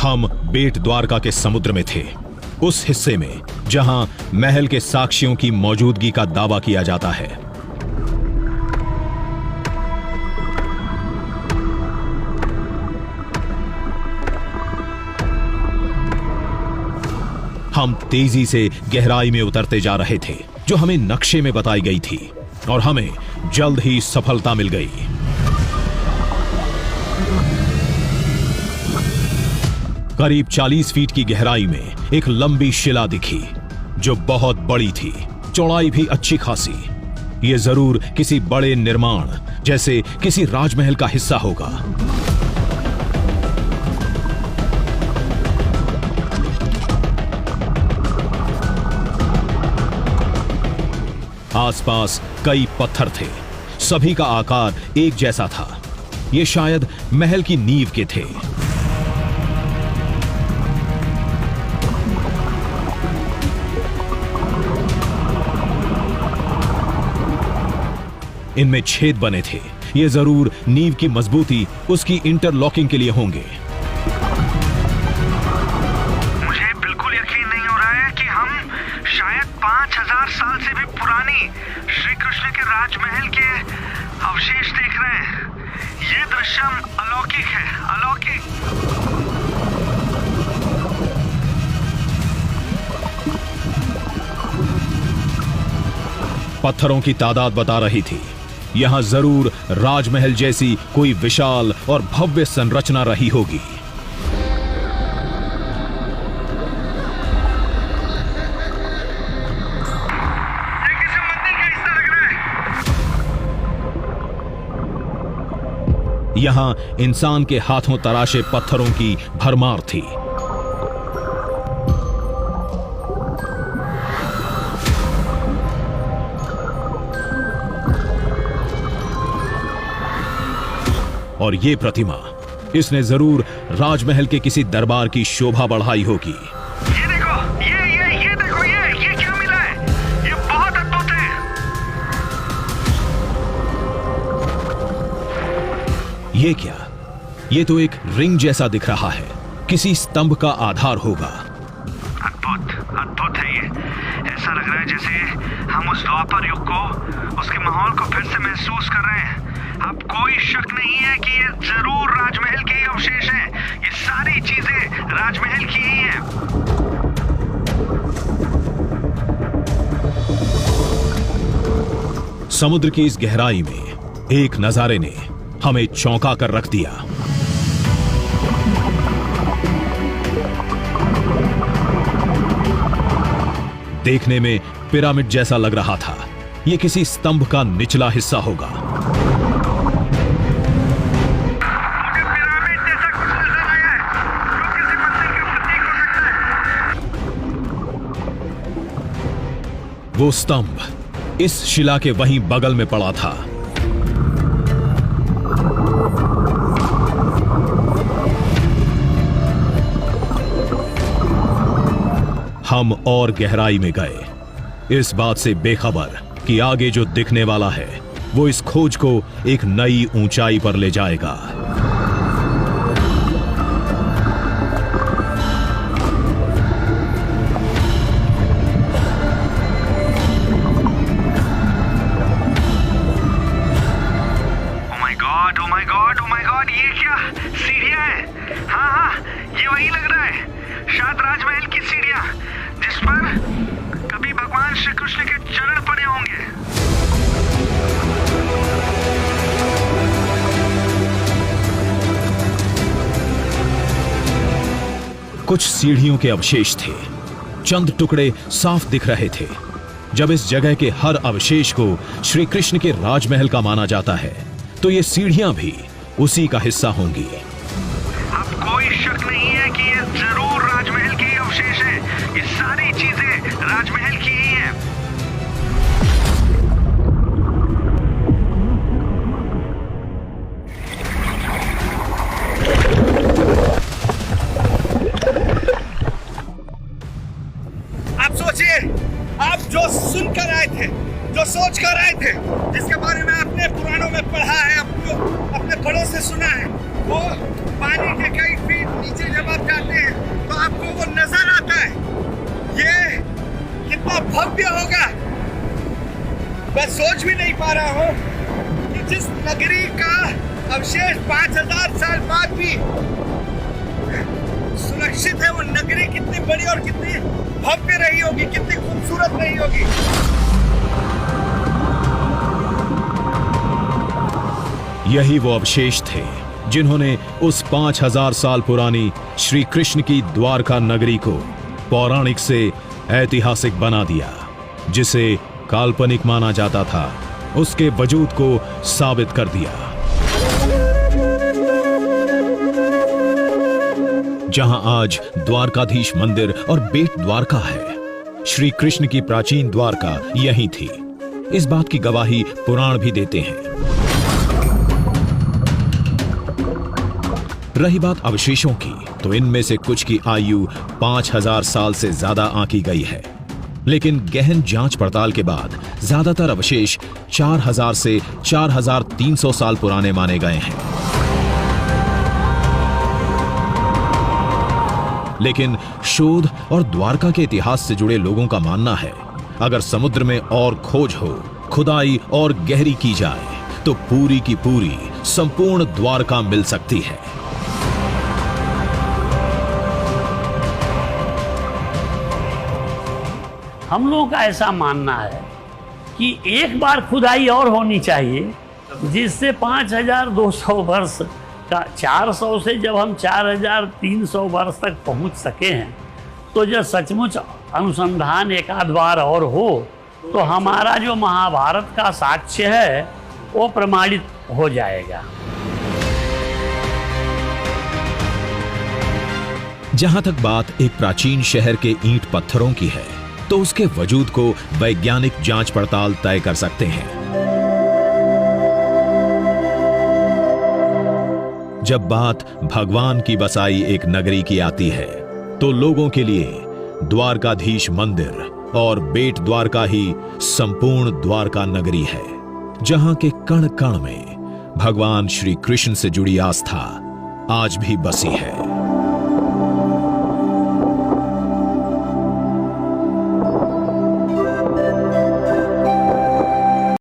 हम बेट द्वारका के समुद्र में थे, उस हिस्से में जहां महल के साक्ष्यों की मौजूदगी का दावा किया जाता है। हम तेजी से गहराई में उतरते जा रहे थे जो हमें नक्शे में बताई गई थी, और हमें जल्द ही सफलता मिल गई। करीब 40 फीट की गहराई में एक लंबी शिला दिखी जो बहुत बड़ी थी, चौड़ाई भी अच्छी खासी। यह जरूर किसी बड़े निर्माण जैसे किसी राजमहल का हिस्सा होगा। आसपास कई पत्थर थे, सभी का आकार एक जैसा था। ये शायद महल की नींव के थे। इनमें छेद बने थे, ये जरूर नींव की मजबूती उसकी इंटरलॉकिंग के लिए होंगे। मुझे बिल्कुल यकीन नहीं हो रहा है कि हम शायद 5000 साल से भी पुरानी श्री कृष्ण के राजमहल के अवशेष देख रहे हैं। ये दृश्य अलौकिक है, अलौकिक। पत्थरों की तादाद बता रही थी। यहां जरूर राजमहल जैसी कोई विशाल और भव्य संरचना रही होगी। ये किसी मंदिर का हिस्सा लग रहा है। यहां इंसान के हाथों तराशे पत्थरों की भरमार थी। और ये प्रतिमा, इसने जरूर राजमहल के किसी दरबार की शोभा बढ़ाई होगी। ये देखो, ये देखो, ये क्या मिला है? ये बहुत अद्भुत है। ये क्या? ये तो एक रिंग जैसा दिख रहा है, किसी स्तंभ का आधार होगा। अद्भुत है ये। ऐसा लग रहा है जैसे हम उस द्वापर युग को, उसके माहौल को फिर से महसूस कर रहे हैं। अब कोई शक नहीं है कि ये जरूर राजमहल के ही अवशेष हैं। ये सारी चीजें राजमहल की ही हैं। समुद्र की इस गहराई में एक नजारे ने हमें चौंका कर रख दिया। देखने में पिरामिड जैसा लग रहा था। यह किसी स्तंभ का निचला हिस्सा होगा। वो स्तंभ इस शिला के वहीं बगल में पड़ा था। हम और गहराई में गए, इस बात से बेखबर कि आगे जो दिखने वाला है वो इस खोज को एक नई ऊंचाई पर ले जाएगा। ओ माय गॉड, ये क्या सीढ़ियां हैं? हाँ, ये वही लग रहा है, शायद राजमहल की सीढ़ियां जिस पर कभी भगवान श्री कृष्ण के चरण पड़े होंगे। कुछ सीढ़ियों के अवशेष थे, चंद टुकड़े साफ दिख रहे थे। जब इस जगह के हर अवशेष को श्री कृष्ण के राजमहल का माना जाता है, तो ये सीढ़ियां भी उसी का हिस्सा होंगी। अब कोई शक नहीं है कि ये जरूर राजमहल के ही अवशेष हैं। ये सारी चीजें राजमहल की ही हैं। आप सोचिए, आप जो सुनकर आए थे, जो सोच कर आए थे, जिसके बारे में आपने पुराणों में पढ़ा है, अपने बड़ों से सुना है, वो पानी के कई फीट नीचे जब आप जाते हैं नजर आता है। ये कितना भव्य होगा, मैं सोच भी नहीं पा रहा हूँ कि जिस नगरी का अवशेष 5000 साल बाद भी सुरक्षित है, वो नगरी कितनी बड़ी और कितनी भव्य रही होगी, कितनी खूबसूरत रही होगी। यही वो अवशेष थे जिन्होंने उस 5000 साल पुरानी श्री कृष्ण की द्वारका नगरी को पौराणिक से ऐतिहासिक बना दिया। जिसे काल्पनिक माना जाता था, उसके वजूद को साबित कर दिया। जहां आज द्वारकाधीश मंदिर और बेट द्वारका है, श्री कृष्ण की प्राचीन द्वारका यहीं थी। इस बात की गवाही पुराण भी देते हैं। रही बात अवशेषों की, तो इनमें से कुछ की आयु 5000 साल से ज्यादा आंकी गई है, लेकिन गहन जांच पड़ताल के बाद ज्यादातर अवशेष 4000 से 4300 साल पुराने माने गए हैं। लेकिन शोध और द्वारका के इतिहास से जुड़े लोगों का मानना है, अगर समुद्र में और खोज हो, खुदाई और गहरी की जाए, तो पूरी की पूरी संपूर्ण द्वारका मिल सकती है। हम लोगों का ऐसा मानना है कि एक बार खुदाई और होनी चाहिए, जिससे 5200 वर्ष का 400 से जब हम 4300 वर्ष तक पहुंच सके हैं, तो जब सचमुच अनुसंधान एक आध बार और हो, तो हमारा जो महाभारत का साक्ष्य है वो प्रमाणित हो जाएगा। जहां तक बात एक प्राचीन शहर के ईंट पत्थरों की है, तो उसके वजूद को वैज्ञानिक जांच पड़ताल तय कर सकते हैं। जब बात भगवान की बसाई एक नगरी की आती है, तो लोगों के लिए द्वारकाधीश मंदिर और बेट द्वारका ही संपूर्ण द्वारका नगरी है, जहां के कण कण में भगवान श्री कृष्ण से जुड़ी आस्था आज भी बसी है।